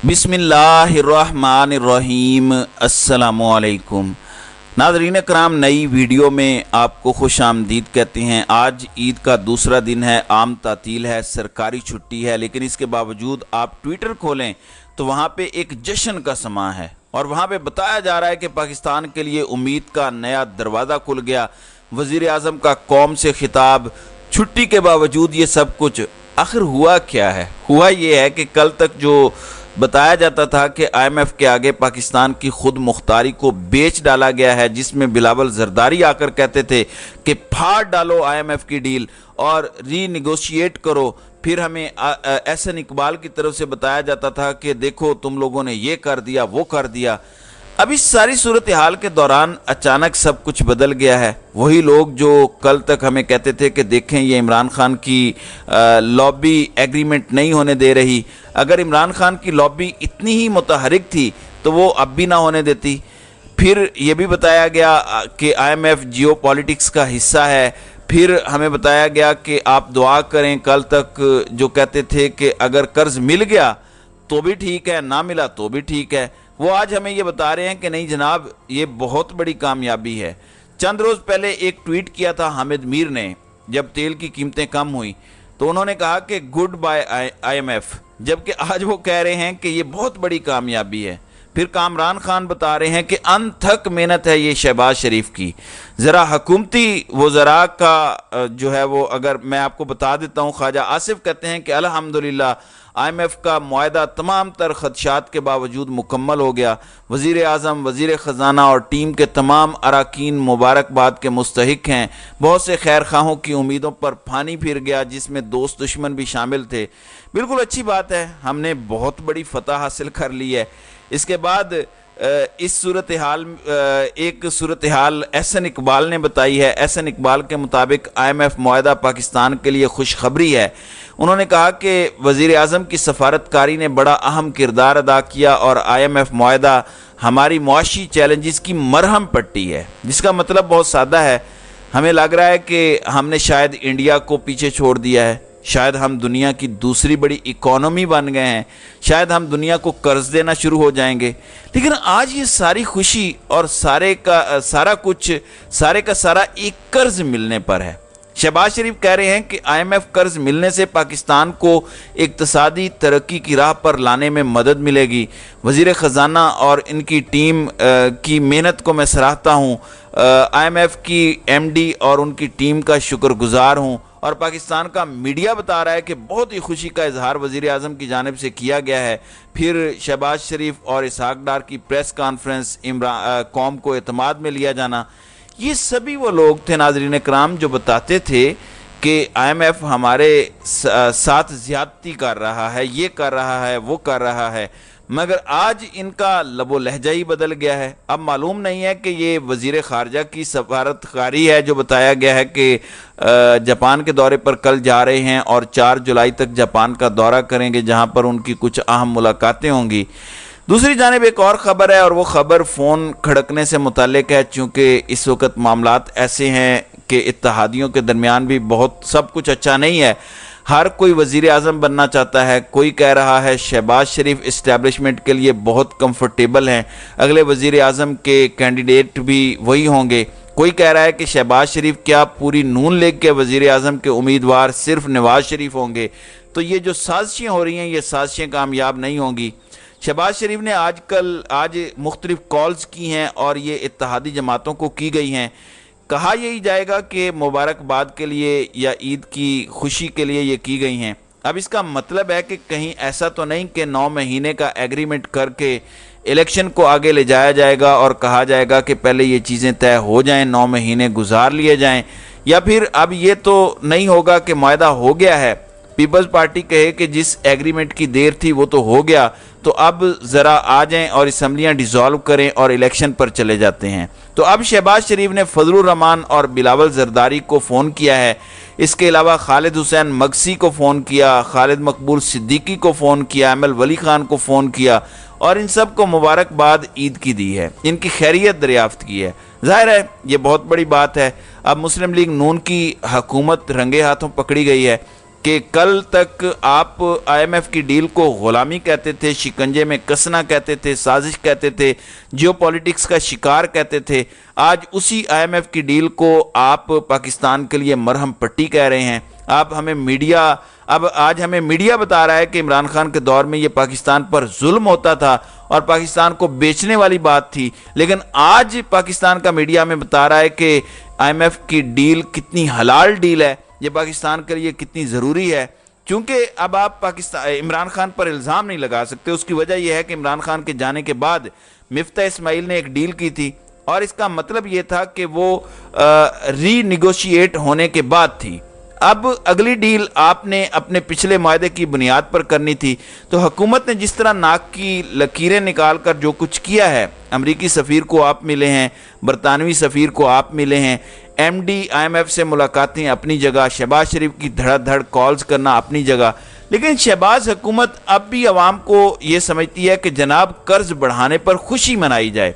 बिस्मिल्लाहिर्रहमानिर्रहीम। अस्सलामुअलैकुम नाज़रीन कराम, नई वीडियो में आपको खुश आमदीद कहते हैं। आज ईद का दूसरा दिन है, आम तातील है, सरकारी छुट्टी है, लेकिन इसके बावजूद आप ट्विटर खोलें तो वहाँ पे एक जश्न का समा है और वहाँ पे बताया जा रहा है कि पाकिस्तान के लिए उम्मीद का नया दरवाज़ा खुल गया। वज़ीर आज़म का कौम से खिताब, छुट्टी के बावजूद ये सब कुछ। आखिर हुआ क्या है? हुआ ये है कि कल तक जो बताया जाता था कि IMF के आगे पाकिस्तान की खुद मुख्तारी को बेच डाला गया है, जिसमें बिलावल जरदारी आकर कहते थे कि फाड़ डालो IMF की डील और रीनिगोशिएट करो। फिर हमें एहसन इकबाल की तरफ से बताया जाता था कि देखो तुम लोगों ने ये कर दिया, वो कर दिया। अब इस सारी सूरत हाल के दौरान अचानक सब कुछ बदल गया है। वही लोग जो कल तक हमें कहते थे कि देखें ये इमरान खान की लॉबी एग्रीमेंट नहीं होने दे रही, अगर इमरान खान की लॉबी इतनी ही मुतहरिक थी तो वो अब भी ना होने देती। फिर ये भी बताया गया कि IMF जियो पॉलिटिक्स का हिस्सा है। फिर हमें बताया गया कि आप दुआ करें। कल तक जो कहते थे कि अगर कर्ज मिल गया तो भी ठीक है, ना मिला तो भी ठीक है, वो आज हमें ये बता रहे हैं कि नहीं जनाब, ये बहुत बड़ी कामयाबी है। चंद रोज़ पहले एक ट्वीट किया था हामिद मीर ने, जब तेल की कीमतें कम हुई तो उन्होंने कहा कि गुड बाय IMF, जबकि आज वो कह रहे हैं कि ये बहुत बड़ी कामयाबी है। फिर कामरान खान बता रहे हैं कि अनथक मेहनत है ये शहबाज शरीफ की। ज़रा हुकूमती वज़रा का जो है वो अगर मैं आपको बता देता हूँ, ख्वाजा आसिफ कहते हैं कि अल्हम्दुलिल्लाह IMF का मुआहदा तमाम तर खदशात के बावजूद मुकम्मल हो गया। वज़ीर आज़म, वज़ीर ख़जाना और टीम के तमाम अरकान मुबारकबाद के मुस्तहिक हैं। बहुत से खैर खाहों की उम्मीदों पर पानी फिर गया, जिसमें दोस्त दुश्मन भी शामिल थे। बिल्कुल अच्छी बात है, हमने बहुत बड़ी फतह हासिल कर ली है। इसके बाद इस सूरत हाल एक सूरत हाल एहसन इकबाल ने बताई है। एहसन इकबाल के मुताबिक IMF मुआहदा पाकिस्तान के लिए खुशखबरी है। उन्होंने कहा कि वज़ीर आज़म की सफारतकारी ने बड़ा अहम किरदार अदा किया और IMF मुआहदा हमारी मुआशी चैलेंजेस की मरहम पट्टी है, जिसका मतलब बहुत सादा है। हमें लग रहा है कि हमने शायद इंडिया को पीछे छोड़ दिया है, शायद हम दुनिया की दूसरी बड़ी इकोनॉमी बन गए हैं, शायद हम दुनिया को कर्ज देना शुरू हो जाएंगे। लेकिन आज ये सारी खुशी और सारे का सारा एक कर्ज मिलने पर है। शहबाज शरीफ कह रहे हैं कि IMF कर्ज मिलने से पाकिस्तान को इक्तसादी तरक्की की राह पर लाने में मदद मिलेगी। वज़ीर ख़जाना और इनकी टीम की मेहनत को मैं सराहता हूँ। IMF की MD और उनकी टीम का शुक्रगुजार हूँ। और पाकिस्तान का मीडिया बता रहा है कि बहुत ही खुशी का इजहार वज़ीर आज़म की जानिब से किया गया है। फिर शहबाज शरीफ और इसहाक डार की प्रेस कॉन्फ्रेंस, कौम को एतमाद में लिया जाना, ये सभी वो लोग थे नाज़रीन कराम जो बताते थे कि IMF हमारे साथ ज़्यादती कर रहा है, ये कर रहा है, वो कर रहा है। मगर आज इनका लबो लहजा ही बदल गया है। अब मालूम नहीं है कि ये वज़ीर ख़ारजा की सफारतकारी है जो बताया गया है कि जापान के दौरे पर कल जा रहे हैं और 4 जुलाई तक जापान का दौरा करेंगे, जहां पर उनकी कुछ अहम मुलाकातें होंगी। दूसरी जानिब एक और ख़बर है और वो ख़बर फ़ोन खड़कने से मुताल्लिक है, चूँकि इस वक्त मामलात ऐसे हैं कि इत्तेहादियों के दरमियान भी बहुत सब कुछ अच्छा नहीं है। हर कोई वज़ीर आज़म बनना चाहता है। कोई कह रहा है शहबाज शरीफ इस्टेब्लिशमेंट के लिए बहुत कंफर्टेबल हैं, अगले वज़ीर आज़म के कैंडिडेट भी वही होंगे। कोई कह रहा है कि शहबाज शरीफ क्या पूरी नून लीग के वज़ीर आज़म के उम्मीदवार सिर्फ नवाज शरीफ होंगे। तो ये जो साजिशें हो रही हैं, ये साजिशें कामयाब नहीं होंगी। शहबाज शरीफ ने आज मुख्तलिफ कॉल्स की हैं और ये इत्तेहादी जमातों को की गई हैं। कहा यही जाएगा कि मुबारकबाद के लिए या ईद की खुशी के लिए ये की गई हैं। अब इसका मतलब है कि कहीं ऐसा तो नहीं कि 9 महीने का एग्रीमेंट करके इलेक्शन को आगे ले जाया जाएगा और कहा जाएगा कि पहले ये चीज़ें तय हो जाएं, 9 महीने गुजार लिए जाएं। या फिर अब ये तो नहीं होगा कि मुआहदा हो गया है, पीपल्स पार्टी कहे कि जिस एग्रीमेंट की देर थी वो तो हो गया, तो अब ज़रा आ जाएं और असम्बलियाँ डिज़ोल्व करें और इलेक्शन पर चले जाते हैं। तो अब शहबाज शरीफ ने फजलुर रहमान और बिलावल जरदारी को फ़ोन किया है। इसके अलावा खालिद हुसैन मगसी को फ़ोन किया, खालिद मकबूल सिद्दीकी को फ़ोन किया, अमल वली खान को फ़ोन किया और इन सब को मुबारकबाद ईद की दी है, इनकी खैरियत दरियाफ्त की है। ज़ाहिर है ये बहुत बड़ी बात है। अब मुस्लिम लीग नून की हुकूमत रंगे हाथों पकड़ी गई है। کہ کل تک آپ IMF کی ڈیل کو غلامی کہتے تھے، شکنجے میں کسنا کہتے تھے، سازش کہتے تھے، جیو پولیٹکس کا شکار کہتے تھے، آج اسی IMF کی ڈیل کو آپ پاکستان کے لیے مرہم پٹی کہہ رہے ہیں۔ آج ہمیں میڈیا بتا رہا ہے کہ عمران خان کے دور میں یہ پاکستان پر ظلم ہوتا تھا اور پاکستان کو بیچنے والی بات تھی، لیکن آج پاکستان کا میڈیا ہمیں بتا رہا ہے کہ IMF کی ڈیل کتنی حلال ڈیل ہے، یہ پاکستان کے لیے کتنی ضروری ہے۔ چونکہ اب آپ عمران خان پر الزام نہیں لگا سکتے، اس کی وجہ یہ ہے کہ عمران خان کے جانے کے بعد مفتاح اسماعیل نے ایک ڈیل کی تھی اور اس کا مطلب یہ تھا کہ وہ ری نیگوشیٹ ہونے کے بعد تھی۔ اب اگلی ڈیل آپ نے اپنے پچھلے معاہدے کی بنیاد پر کرنی تھی، تو حکومت نے جس طرح ناک کی لکیریں نکال کر جو کچھ کیا ہے، امریکی سفیر کو آپ ملے ہیں، برطانوی سفیر کو آپ ملے ہیں، MD IMF سے ملاقاتیں اپنی جگہ، شہباز شریف کی دھڑ دھڑ کالز کرنا اپنی جگہ، لیکن شہباز حکومت اب بھی عوام کو یہ سمجھتی ہے کہ جناب قرض بڑھانے پر خوشی منائی جائے۔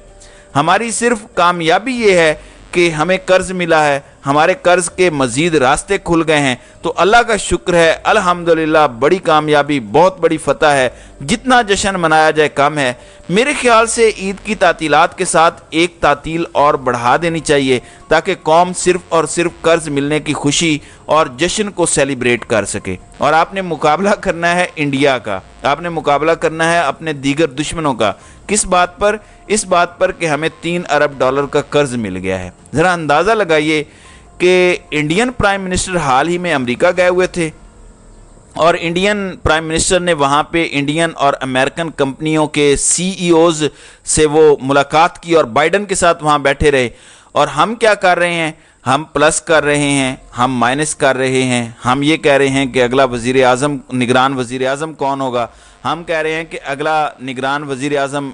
ہماری صرف کامیابی یہ ہے کہ ہمیں قرض ملا ہے، ہمارے قرض کے مزید راستے کھل گئے ہیں، تو اللہ کا شکر ہے، الحمدللہ، بڑی کامیابی، بہت بڑی فتح ہے، جتنا جشن منایا جائے کم ہے۔ میرے خیال سے عید کی تعطیلات کے ساتھ ایک تعطیل اور بڑھا دینی چاہیے تاکہ قوم صرف اور صرف قرض ملنے کی خوشی اور جشن کو سیلیبریٹ کر سکے۔ اور آپ نے مقابلہ کرنا ہے انڈیا کا، آپ نے مقابلہ کرنا ہے اپنے دیگر دشمنوں کا۔ کس بات پر؟ اس بات پر کہ ہمیں $3 ارب کا قرض مل گیا ہے۔ ذرا اندازہ لگائیے کہ انڈین پرائم منسٹر حال ہی میں امریکہ گئے ہوئے تھے اور انڈین پرائم منسٹر نے وہاں پہ انڈین اور امریکن کمپنیوں کے CEOs سے وہ ملاقات کی اور بائیڈن کے ساتھ وہاں بیٹھے رہے، اور ہم کیا کر رہے ہیں؟ ہم پلس کر رہے ہیں، ہم مائنس کر رہے ہیں، ہم یہ کہہ رہے ہیں کہ اگلا نگران وزیر اعظم کون ہوگا، ہم کہہ رہے ہیں کہ اگلا نگران وزیر اعظم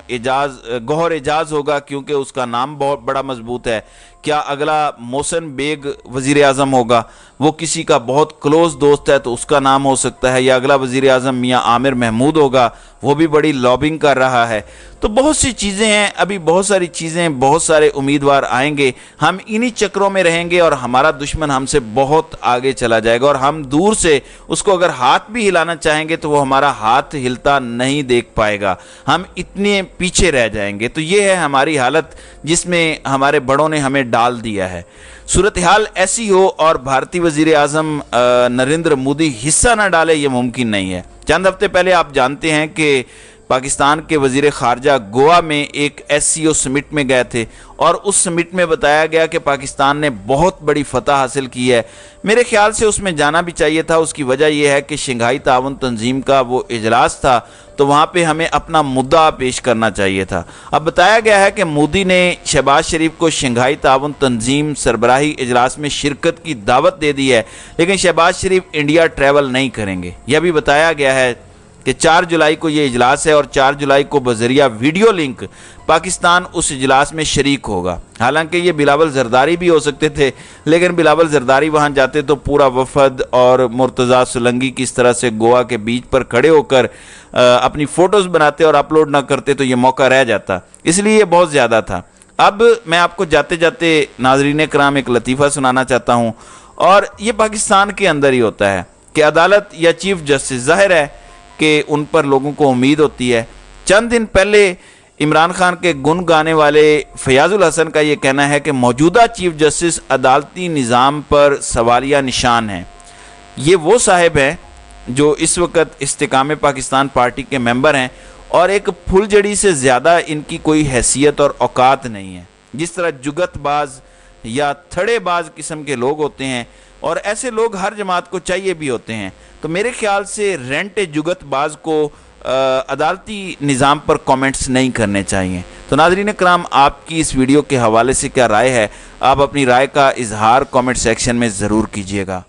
گوہر اعجاز ہوگا کیونکہ اس کا نام بہت بڑا مضبوط ہے، کیا اگلا محسن بیگ وزیر اعظم ہوگا، وہ کسی کا بہت کلوز دوست ہے تو اس کا نام ہو سکتا ہے، یا اگلا وزیر اعظم میاں عامر محمود ہوگا، وہ بھی بڑی لابنگ کر رہا ہے۔ تو بہت سی چیزیں ہیں، ابھی بہت ساری چیزیں، بہت سارے امیدوار آئیں گے، ہم انہی چکروں میں رہیں گے اور ہمارا دشمن ہم سے بہت آگے چلا جائے گا، اور ہم دور سے اس کو اگر ہاتھ بھی ہلانا چاہیں گے تو وہ ہمارا ہاتھ ہلتا نہیں دیکھ پائے گا، ہم اتنے پیچھے رہ جائیں گے۔ تو یہ ہے ہماری حالت جس میں ہمارے بڑوں نے ہمیں ڈال دیا ہے۔ صورتحال ایسی ہو اور بھارتی وزیر اعظم نریندر مودی حصہ نہ ڈالے، یہ ممکن نہیں ہے۔ چند ہفتے پہلے آپ جانتے ہیں کہ پاکستان کے وزیر خارجہ گوا میں ایک SCO سمٹ میں گئے تھے اور اس سمٹ میں بتایا گیا کہ پاکستان نے بہت بڑی فتح حاصل کی ہے۔ میرے خیال سے اس میں جانا بھی چاہیے تھا، اس کی وجہ یہ ہے کہ شنگھائی تعاون تنظیم کا وہ اجلاس تھا، تو وہاں پہ ہمیں اپنا مدعا پیش کرنا چاہیے تھا۔ اب بتایا گیا ہے کہ مودی نے شہباز شریف کو شنگھائی تعاون تنظیم سربراہی اجلاس میں شرکت کی دعوت دے دی ہے، لیکن شہباز شریف انڈیا ٹریول نہیں کریں گے۔ یہ بھی بتایا گیا ہے کہ 4 جولائی کو یہ اجلاس ہے اور 4 جولائی کو بذریعہ ویڈیو لنک پاکستان اس اجلاس میں شریک ہوگا۔ حالانکہ یہ بلاول زرداری بھی ہو سکتے تھے، لیکن بلاول زرداری وہاں جاتے تو پورا وفد اور مرتضیٰ سولنگی کی اس طرح سے گوا کے بیچ پر کھڑے ہو کر اپنی فوٹوز بناتے اور اپلوڈ نہ کرتے تو یہ موقع رہ جاتا، اس لیے یہ بہت زیادہ تھا۔ اب میں آپ کو جاتے جاتے ناظرین کرام ایک لطیفہ سنانا چاہتا ہوں، اور یہ پاکستان کے اندر ہی ہوتا ہے کہ عدالت یا چیف جسٹس، ظاہر ہے کہ ان پر لوگوں کو امید ہوتی ہے۔ چند دن پہلے عمران خان کے گن گانے والے فیاض الحسن کا یہ کہنا ہے کہ موجودہ چیف جسٹس عدالتی نظام پر سوالیہ نشان ہیں۔ یہ وہ صاحب ہیں جو اس وقت استحکام پاکستان پارٹی کے ممبر ہیں اور ایک پھل جڑی سے زیادہ ان کی کوئی حیثیت اور اوقات نہیں ہے۔ جس طرح جگت باز یا تھڑے باز قسم کے لوگ ہوتے ہیں، اور ایسے لوگ ہر جماعت کو چاہیے بھی ہوتے ہیں، تو میرے خیال سے رینٹ جگت باز کو عدالتی نظام پر کامنٹس نہیں کرنے چاہیے۔ تو ناظرین کرام، آپ کی اس ویڈیو کے حوالے سے کیا رائے ہے؟ آپ اپنی رائے کا اظہار کامنٹ سیکشن میں ضرور کیجیے گا۔